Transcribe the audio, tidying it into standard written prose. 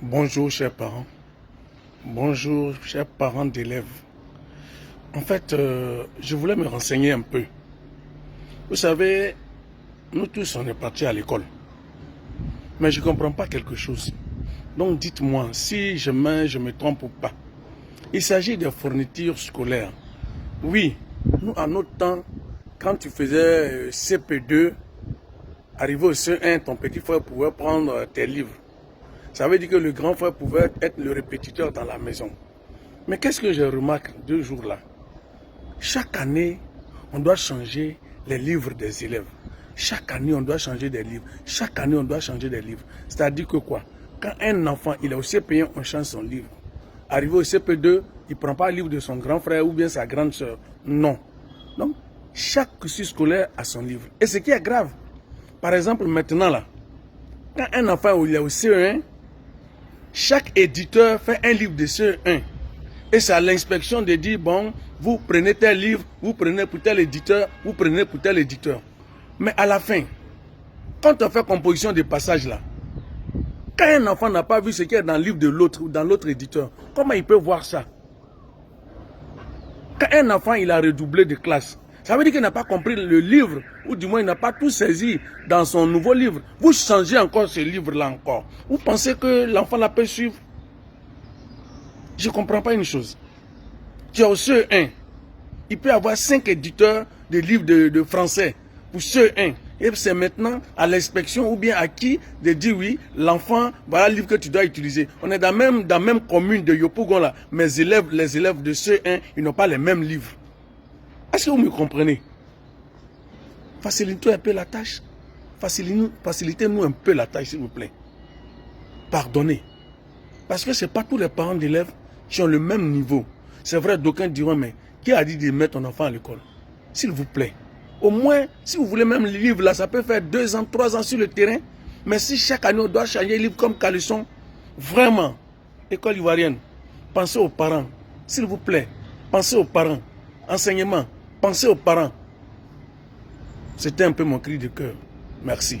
Bonjour chers parents, bonjour chers parents d'élèves. En fait, je voulais me renseigner un peu. Vous savez, nous tous on est partis à l'école, mais je ne comprends pas quelque chose. Donc dites-moi si je me trompe ou pas. Il s'agit de fournitures scolaires. Oui, nous à notre temps, quand tu faisais CP2, arrivé au CE1, ton petit frère pouvait prendre tes livres. Ça veut dire que le grand frère pouvait être le répétiteur dans la maison. Mais qu'est-ce que je remarque 2 jours là? Chaque année, on doit changer les livres des élèves. Chaque année, on doit changer des livres. Chaque année, on doit changer des livres. C'est-à-dire que quoi? Quand un enfant, il est au CP1, on change son livre. Arrivé au CP2, il ne prend pas le livre de son grand frère ou bien sa grande soeur. Non. Donc, chaque cursus scolaire a son livre. Et ce qui est grave, par exemple, maintenant là, quand un enfant il est au CE1, chaque éditeur fait un livre de CE1. Et c'est à l'inspection de dire, bon, vous prenez tel livre, vous prenez pour tel éditeur, vous prenez pour tel éditeur. Mais à la fin, quand on fait composition de passage là, quand un enfant n'a pas vu ce qui est dans le livre de l'autre ou dans l'autre éditeur, comment il peut voir ça? Quand un enfant il a redoublé de classe, ça veut dire qu'il n'a pas compris le livre, ou du moins il n'a pas tout saisi dans son nouveau livre. Vous changez encore ce livre-là encore. Vous pensez que l'enfant la peut suivre? Je ne comprends pas une chose. Tu as au CE1, il peut y avoir 5 éditeurs de livres de français pour CE1. Et c'est maintenant à l'inspection ou bien à qui de dire oui, l'enfant, voilà le livre que tu dois utiliser. On est dans la même commune de Yopougon là, mais les élèves de CE1, ils n'ont pas les mêmes livres. Est-ce que vous me comprenez? Facilitez un peu la tâche. Facilitez-nous un peu la tâche, s'il vous plaît. Pardonnez. Parce que ce n'est pas tous les parents d'élèves qui ont le même niveau. C'est vrai, d'aucuns diront, mais qui a dit de mettre ton enfant à l'école? S'il vous plaît. Au moins, si vous voulez même le livre, là, ça peut faire 2 ans, 3 ans sur le terrain. Mais si chaque année, on doit changer le livre comme Calisson, vraiment, école ivoirienne, pensez aux parents. S'il vous plaît, pensez aux parents. Enseignement, pensez aux parents. C'était un peu mon cri de cœur. Merci.